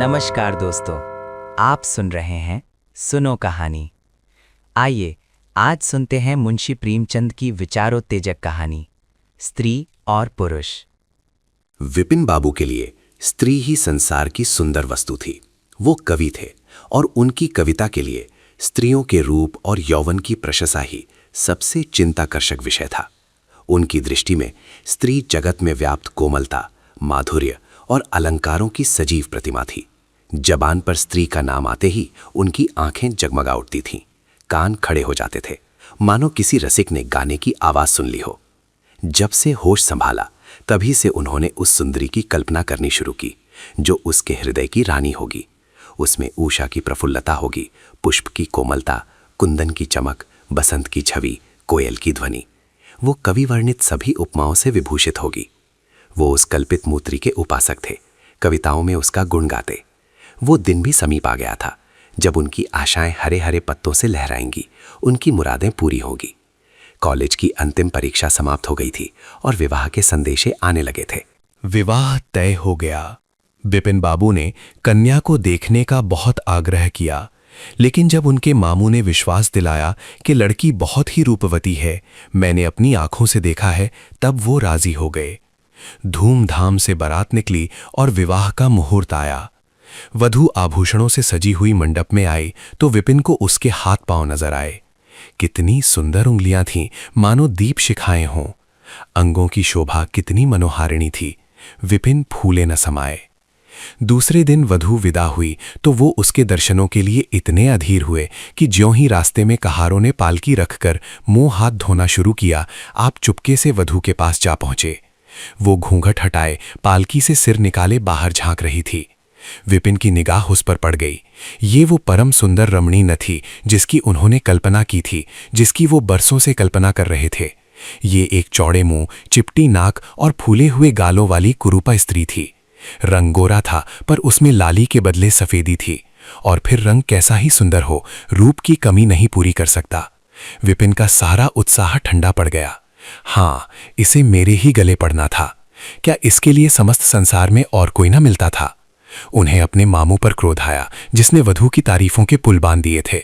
नमस्कार दोस्तों, आप सुन रहे हैं सुनो कहानी। आइए आज सुनते हैं मुंशी प्रेमचंद की विचारोत्तेजक कहानी स्त्री और पुरुष। विपिन बाबू के लिए स्त्री ही संसार की सुंदर वस्तु थी। वो कवि थे और उनकी कविता के लिए स्त्रियों के रूप और यौवन की प्रशंसा ही सबसे चिंताकर्षक विषय था। उनकी दृष्टि में स्त्री जगत में व्याप्त कोमलता, माधुर्य और अलंकारों की सजीव प्रतिमा थी। जबान पर स्त्री का नाम आते ही उनकी आंखें जगमगा उठती थीं, कान खड़े हो जाते थे, मानो किसी रसिक ने गाने की आवाज सुन ली हो। जब से होश संभाला तभी से उन्होंने उस सुंदरी की कल्पना करनी शुरू की जो उसके हृदय की रानी होगी। उसमें उषा की प्रफुल्लता होगी, पुष्प की कोमलता, कुंदन की चमक, बसंत की छवि, कोयल की ध्वनि। वो कवि वर्णित सभी उपमाओं से विभूषित होगी। वो उस कल्पित मूर्ति के उपासक थे, कविताओं में उसका गुण गाते। वो दिन भी समीप आ गया था जब उनकी आशाएं हरे हरे पत्तों से लहराएंगी, उनकी मुरादें पूरी होंगी। कॉलेज की अंतिम परीक्षा समाप्त हो गई थी और विवाह के संदेशे आने लगे थे। विवाह तय हो गया। विपिन बाबू ने कन्या को देखने का बहुत आग्रह किया, लेकिन जब उनके मामू ने विश्वास दिलाया कि लड़की बहुत ही रूपवती है, मैंने अपनी आंखों से देखा है, तब वो राजी हो गए। धूमधाम से बारात निकली और विवाह का मुहूर्त आया। वधू आभूषणों से सजी हुई मंडप में आई तो विपिन को उसके हाथ पांव नजर आए। कितनी सुंदर उंगलियां थीं, मानो दीप शिखाएं हों। अंगों की शोभा कितनी मनोहारिणी थी, विपिन फूले न समाये। दूसरे दिन वधू विदा हुई तो वो उसके दर्शनों के लिए इतने अधीर हुए कि ज्यों ही रास्ते में कहारों ने पालकी रखकर मुंह हाथ धोना शुरू किया, आप चुपके से वधू के पास जा पहुंचे। वो घूंघट हटाए पालकी से सिर निकाले बाहर झांक रही थी। विपिन की निगाह उस पर पड़ गई। ये वो परम सुंदर रमणी न थी जिसकी उन्होंने कल्पना की थी, जिसकी वो बरसों से कल्पना कर रहे थे। ये एक चौड़े मुंह, चिपटी नाक और फूले हुए गालों वाली कुरूपा स्त्री थी। रंग गोरा था पर उसमें लाली के बदले सफेदी थी। और फिर रंग कैसा ही सुंदर हो, रूप की कमी नहीं पूरी कर सकता। विपिन का सारा उत्साह ठंडा पड़ गया। हाँ, इसे मेरे ही गले पड़ना था। क्या इसके लिए समस्त संसार में और कोई ना मिलता था? उन्हें अपने मामू पर क्रोध आया जिसने वधू की तारीफों के पुल बांध दिए थे।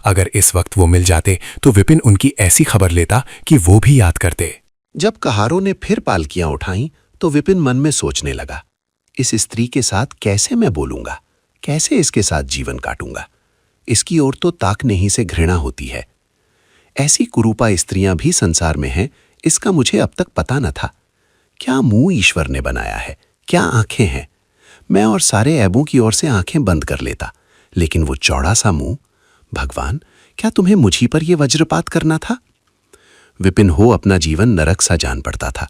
अगर इस वक्त वो मिल जाते तो विपिन उनकी ऐसी खबर लेता कि वो भी याद करते। जब कहारों ने फिर पालकियां उठाईं तो विपिन मन में सोचने लगा, इस स्त्री के साथ कैसे मैं बोलूंगा, कैसे इसके साथ जीवन काटूंगा। इसकी ओर तो ताकने ही से घृणा होती है। ऐसी कुरूपा स्त्रियां भी संसार में हैं, इसका मुझे अब तक पता न था। क्या मुंह ईश्वर ने बनाया है, क्या आंखें हैं। मैं और सारे ऐबों की ओर से आंखें बंद कर लेता, लेकिन वो चौड़ा सा मुंह। भगवान, क्या तुम्हें मुझी पर यह वज्रपात करना था? विपिन हो अपना जीवन नरक सा जान पड़ता था।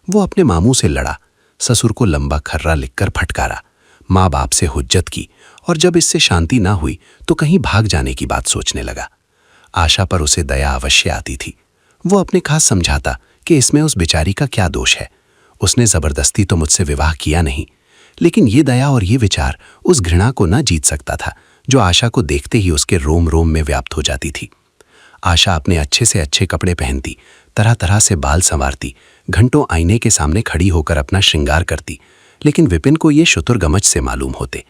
वो अपने मामू से लड़ा, ससुर को लंबा खर्रा लिखकर फटकारा, माँ बाप से हुज्जत की, और जब इससे शांति ना हुई तो कहीं भाग जाने की बात सोचने लगा। आशा पर उसे दया अवश्य आती थी। वो अपने खास समझाता कि इसमें उस बेचारी का क्या दोष है। उसने जबरदस्ती तो मुझसे विवाह किया नहीं, लेकिन ये दया और ये विचार उस घृणा को ना जीत सकता था जो आशा को देखते ही उसके रोम रोम में व्याप्त हो जाती थी। आशा अपने अच्छे से अच्छे कपड़े पहनती, तरह तरह से बाल संवारती, घंटों आईने के सामने खड़ी होकर अपना श्रृंगार करती, लेकिन विपिन को ये शुतुरगमच से मालूम होते।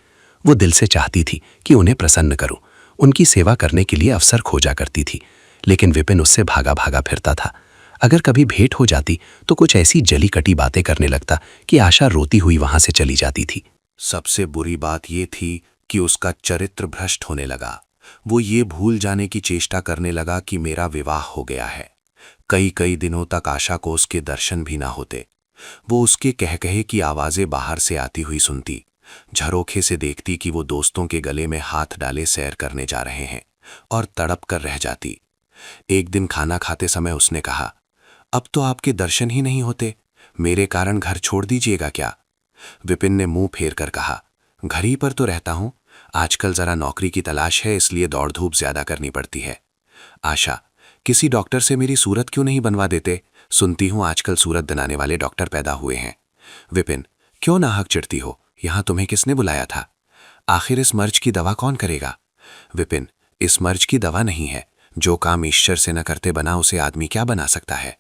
वो दिल से चाहती थी कि उन्हें प्रसन्न करूं, उनकी सेवा करने के लिए अवसर खोजा करती थी, लेकिन विपिन उससे भागा भागा फिरता था। अगर कभी भेंट हो जाती तो कुछ ऐसी जली कटी बातें करने लगता कि आशा रोती हुई वहां से चली जाती थी। सबसे बुरी बात यह थी कि उसका चरित्र भ्रष्ट होने लगा। वो ये भूल जाने की चेष्टा करने लगा कि मेरा विवाह हो गया है। कई कई दिनों तक आशा को उसके दर्शन भी ना होते। वो उसके कहकहे की आवाजें बाहर से आती हुई सुनती, झरोखे से देखती कि वो दोस्तों के गले में हाथ डाले सैर करने जा रहे हैं, और तड़प कर रह जाती। एक दिन खाना खाते समय उसने कहा, अब तो आपके दर्शन ही नहीं होते, मेरे कारण घर छोड़ दीजिएगा क्या? विपिन ने मुंह फेर कर कहा, घर ही पर तो रहता हूं, आजकल जरा नौकरी की तलाश है, इसलिए दौड़ धूप ज्यादा करनी पड़ती है। आशा, किसी डॉक्टर से मेरी सूरत क्यों नहीं बनवा देते? सुनती हूं आजकल सूरत बनाने वाले डॉक्टर पैदा हुए हैं। विपिन, क्यों नाहक चिढ़ती हो, यहां तुम्हें किसने बुलाया था? आखिर इस मर्ज की दवा कौन करेगा? विपिन, इस मर्ज की दवा नहीं है, जो काम ईश्वर से न करते बना उसे आदमी क्या बना सकता है?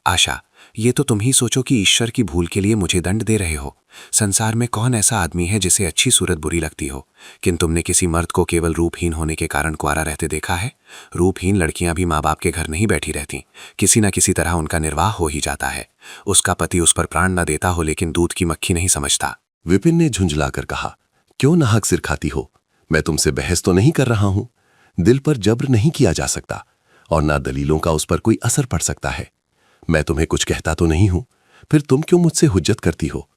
आशा, ये तो तुम ही सोचो कि ईश्वर की भूल के लिए मुझे दंड दे रहे हो। संसार में कौन ऐसा आदमी है जिसे अच्छी सूरत बुरी लगती हो? किंतु तुमने किसी मर्द को केवल रूपहीन होने के कारण कुंवारा रहते देखा है? रूपहीन लड़कियां भी माँ बाप के घर नहीं बैठी रहती, किसी न किसी तरह उनका निर्वाह हो ही जाता है। उसका पति उस पर प्राण न देता हो लेकिन दूध की मक्खी नहीं समझता। विपिन ने झुंझलाकर कहा, क्यों नाहक सिर खाती हो? मैं तुमसे बहस तो नहीं कर रहा हूं। दिल पर जब्र नहीं किया जा सकता और ना दलीलों का उस पर कोई असर पड़ सकता है। मैं तुम्हें कुछ कहता तो नहीं हूं, फिर तुम क्यों मुझसे हुज्जत करती हो?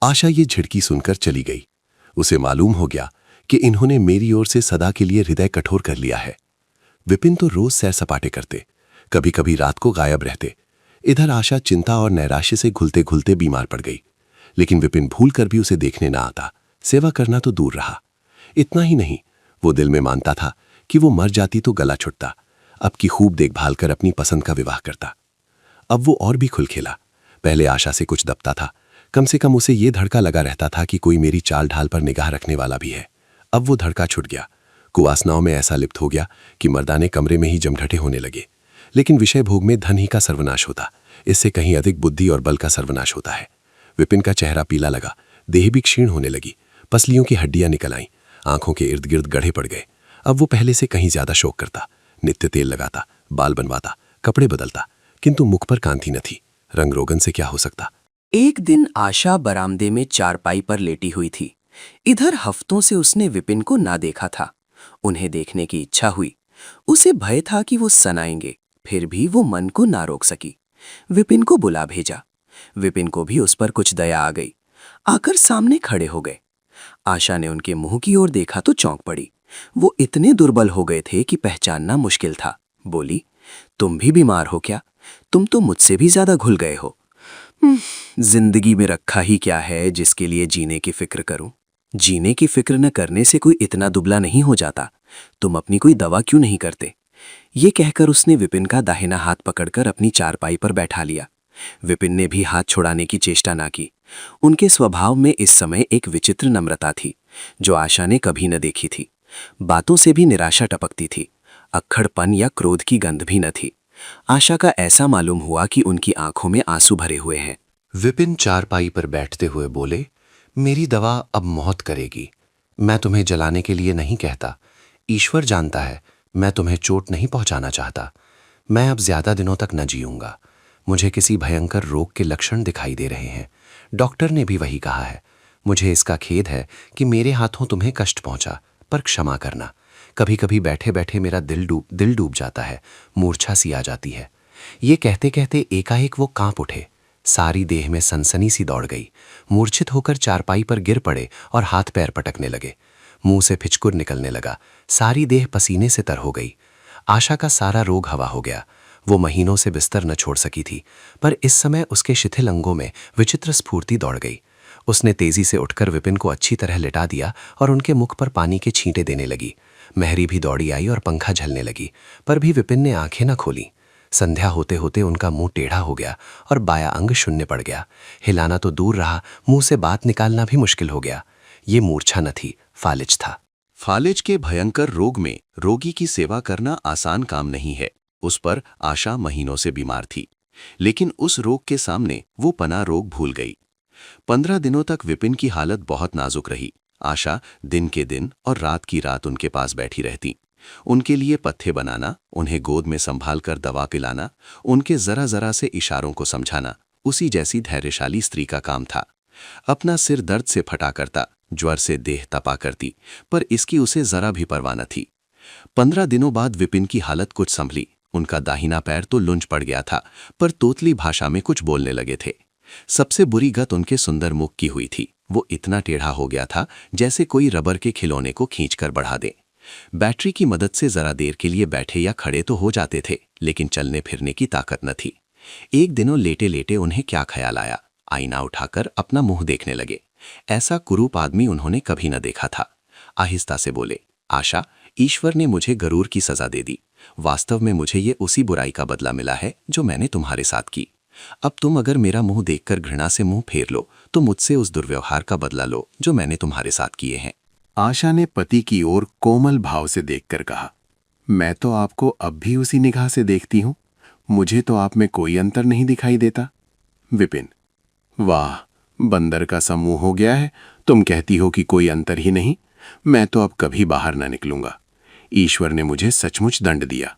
आशा ये झिड़की सुनकर चली गई। उसे मालूम हो गया कि इन्होंने मेरी ओर से सदा के लिए हृदय कठोर कर लिया है। विपिन तो रोज सैर सपाटे करते, कभी कभी रात को गायब रहते। इधर आशा चिंता और नैराश्य से घुलते घुलते बीमार पड़ गई, लेकिन विपिन भूल कर भी उसे देखने ना आता, सेवा करना तो दूर रहा। इतना ही नहीं, वो दिल में मानता था कि वो मर जाती तो गला छुटता, अब की खूब देखभाल कर अपनी पसंद का विवाह करता। अब वो और भी खुल खेला। पहले आशा से कुछ दबता था, कम से कम उसे ये धड़का लगा रहता था कि कोई मेरी चाल ढाल पर निगाह रखने वाला भी है। अब वो धड़का छूट गया, कुवासनाओं में ऐसा लिप्त हो गया कि मर्दाने कमरे में ही जमघटे होने लगे। लेकिन विषय भोग में धन ही का सर्वनाश होता, इससे कहीं अधिक बुद्धि और बल का सर्वनाश होता है। विपिन का चेहरा पीला लगा, देह भी क्षीण होने लगी, पसलियों की हड्डियां निकल आईं, आंखों के इर्द गिर्द गढ़े पड़ गए। अब वो पहले से कहीं ज्यादा शौक करता, नित्य तेल लगाता, बाल बनवाता, कपड़े बदलता, किंतु मुख पर कांति न थी। रंग रोगन से क्या हो सकता। एक दिन आशा बरामदे में चारपाई पर लेटी हुई थी। इधर हफ्तों से उसने विपिन को ना देखा था। उन्हें देखने की इच्छा हुई। उसे भय था कि वो सनाएंगे, फिर भी वो मन को ना रोक सकी। विपिन को बुला भेजा। विपिन को भी उस पर कुछ दया आ गई, आकर सामने खड़े हो गए। आशा ने उनके मुंह की ओर देखा तो चौंक पड़ी। वो इतने दुर्बल हो गए थे कि पहचानना मुश्किल था। बोली, तुम भी बीमार हो क्या? तुम तो मुझसे भी ज्यादा घुल गए हो। जिंदगी में रखा ही क्या है जिसके लिए जीने की फिक्र करूं? जीने की फिक्र न करने से कोई इतना दुबला नहीं हो जाता। तुम अपनी कोई दवा क्यों नहीं करते? ये कहकर उसने विपिन का दाहिना हाथ पकड़कर अपनी चारपाई पर बैठा लिया। विपिन ने भी हाथ छुड़ाने की चेष्टा ना की। उनके स्वभाव में इस समय एक विचित्र नम्रता थी जो आशा ने कभी न देखी थी। बातों से भी निराशा टपकती थी, अक्खड़पन या क्रोध की गंध भी न थी। आशा का ऐसा मालूम हुआ कि उनकी आंखों में आंसू भरे हुए हैं। विपिन चारपाई पर बैठते हुए बोले, मेरी दवा अब मौत करेगी। मैं तुम्हें जलाने के लिए नहीं कहता, ईश्वर जानता है मैं तुम्हें चोट नहीं पहुंचाना चाहता। मैं अब ज्यादा दिनों तक न जीऊंगा। मुझे किसी भयंकर रोग के लक्षण दिखाई दे रहे हैं। डॉक्टर ने भी वही कहा है। मुझे इसका खेद है कि मेरे हाथों तुम्हें कष्ट पहुंचा, पर क्षमा करना। कभी कभी बैठे बैठे मेरा दिल डूब जाता है, मूर्छा सी आ जाती है। ये कहते कहते एकाएक वो कांप उठे, सारी देह में सनसनी सी दौड़ गई। मूर्छित होकर चारपाई पर गिर पड़े और हाथ पैर पटकने लगे। मुंह से फिचकुर निकलने लगा, सारी देह पसीने से तर हो गई। आशा का सारा रोग हवा हो गया। वो महीनों से बिस्तर न छोड़ सकी थी, पर इस समय उसके शिथिल अंगों में विचित्र स्फूर्ति दौड़ गई। उसने तेजी से उठकर विपिन को अच्छी तरह लिटा दिया और उनके मुख पर पानी के छींटे देने लगी। महरी भी दौड़ी आई और पंखा झलने लगी, पर भी विपिन ने आंखें न खोली। संध्या होते होते उनका मुंह टेढ़ा हो गया और बाया अंग शून्य पड़ गया। हिलाना तो दूर रहा, मुंह से बात निकालना भी मुश्किल हो गया। ये मूर्छा न थी, फालिज था। फालिज के भयंकर रोग में रोगी की सेवा करना आसान काम नहीं है। उस पर आशा महीनों से बीमार थी, लेकिन उस रोग के सामने वो पना रोग भूल गई। 15 दिनों तक विपिन की हालत बहुत नाजुक रही। आशा दिन के दिन और रात की रात उनके पास बैठी रहती। उनके लिए पत्थे बनाना, उन्हें गोद में संभाल कर दवा पिलाना, उनके जरा जरा से इशारों को समझाना उसी जैसी धैर्यशाली स्त्री का काम था। अपना सिर दर्द से फटा करता, ज्वर से देह तपा करती, पर इसकी उसे जरा भी परवाह न थी। 15 दिनों बाद विपिन की हालत कुछ संभली। उनका दाहिना पैर तो लुंज पड़ गया था, पर तोतली भाषा में कुछ बोलने लगे थे। सबसे बुरी गत उनके सुंदर मुख की हुई थी। वो इतना टेढ़ा हो गया था जैसे कोई रबर के खिलौने को खींचकर बढ़ा दे। बैटरी की मदद से जरा देर के लिए बैठे या खड़े तो हो जाते थे, लेकिन चलने फिरने की ताकत न थी। एक दिनों लेटे लेटे उन्हें क्या ख्याल आया, आईना उठाकर अपना मुंह देखने लगे। ऐसा कुरूप आदमी उन्होंने कभी न देखा था। आहिस्ता से बोले, आशा, ईश्वर ने मुझे गरूर की सजा दे दी। वास्तव में मुझे ये उसी बुराई का बदला मिला है जो मैंने तुम्हारे साथ की। अब तुम अगर मेरा मुंह देखकर घृणा से मुंह फेर लो तो मुझसे उस दुर्व्यवहार का बदला लो जो मैंने तुम्हारे साथ किए हैं। आशा ने पति की ओर कोमल भाव से देखकर कहा, मैं तो आपको अब भी उसी निगाह से देखती हूं। मुझे तो आप में कोई अंतर नहीं दिखाई देता। विपिन: वाह, बंदर का समूह हो गया है। तुम कहती हो कि कोई अंतर ही नहीं। मैं तो अब कभी बाहर न निकलूंगा। ईश्वर ने मुझे सचमुच दंड दिया।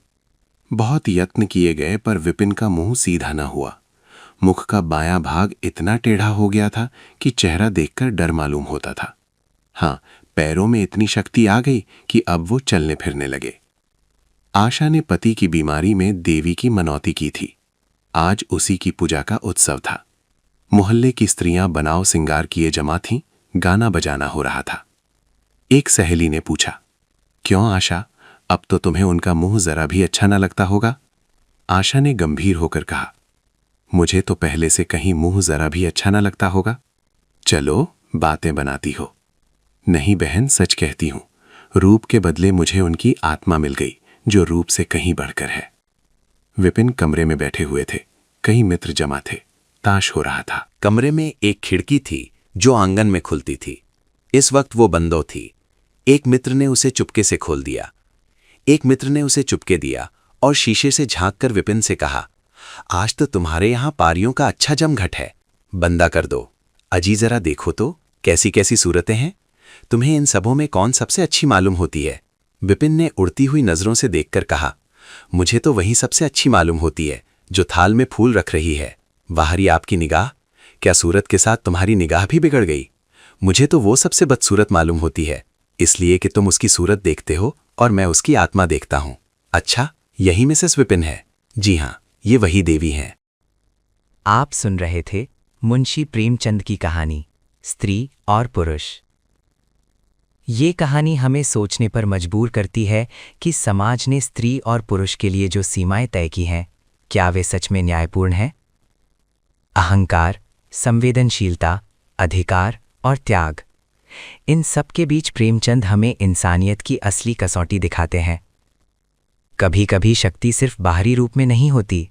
बहुत यत्न किए गए पर विपिन का मुंह सीधा न हुआ। मुख का बायां भाग इतना टेढ़ा हो गया था कि चेहरा देखकर डर मालूम होता था। हाँ, पैरों में इतनी शक्ति आ गई कि अब वो चलने फिरने लगे। आशा ने पति की बीमारी में देवी की मनौती की थी। आज उसी की पूजा का उत्सव था। मोहल्ले की स्त्रियां बनाव सिंगार किए जमा थीं, गाना बजाना हो रहा था। एक सहेली ने पूछा, क्यों आशा, अब तो तुम्हें उनका मुंह जरा भी अच्छा न लगता होगा? आशा ने गंभीर होकर कहा, मुझे तो पहले से कहीं मुंह जरा भी अच्छा न लगता होगा। चलो, बातें बनाती हो। नहीं बहन, सच कहती हूं, रूप के बदले मुझे उनकी आत्मा मिल गई, जो रूप से कहीं बढ़कर है। विपिन कमरे में बैठे हुए थे। कई मित्र जमा थे। ताश हो रहा था। कमरे में एक खिड़की थी जो आंगन में खुलती थी। इस वक्त वो बंदो थी। एक मित्र ने उसे चुपके से खोल दिया। एक मित्र ने उसे चुपके दिया और शीशे से झांककर विपिन से कहा, आज तो तुम्हारे यहां पारियों का अच्छा जमघट है। बंदा कर दो। अजी जरा देखो तो कैसी कैसी सूरतें हैं। तुम्हें इन सबों में कौन सबसे अच्छी मालूम होती है? विपिन ने उड़ती हुई नजरों से देखकर कहा, मुझे तो वही सबसे अच्छी मालूम होती है जो थाल में फूल रख रही है। बाहरी आपकी निगाह, क्या सूरत के साथ तुम्हारी निगाह भी बिगड़ गई? मुझे तो वो सबसे बदसूरत मालूम होती है, इसलिए कि तुम उसकी सूरत देखते हो और मैं उसकी आत्मा देखता हूं। अच्छा, यही मिसेस विपिन है? जी हां, ये वही देवी हैं। आप सुन रहे थे मुंशी प्रेमचंद की कहानी स्त्री और पुरुष। ये कहानी हमें सोचने पर मजबूर करती है कि समाज ने स्त्री और पुरुष के लिए जो सीमाएं तय की हैं, क्या वे सच में न्यायपूर्ण हैं? अहंकार, संवेदनशीलता, अधिकार और त्याग, इन सब के बीच प्रेमचंद हमें इंसानियत की असली कसौटी दिखाते हैं। कभी कभी शक्ति सिर्फ बाहरी रूप में नहीं होती,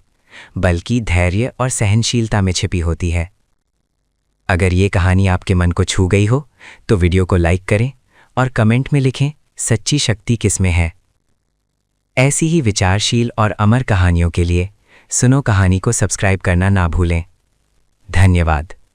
बल्कि धैर्य और सहनशीलता में छिपी होती है। अगर ये कहानी आपके मन को छू गई हो तो वीडियो को लाइक करें और कमेंट में लिखें, सच्ची शक्ति किसमें है। ऐसी ही विचारशील और अमर कहानियों के लिए सुनो कहानी को सब्सक्राइब करना ना भूलें। धन्यवाद।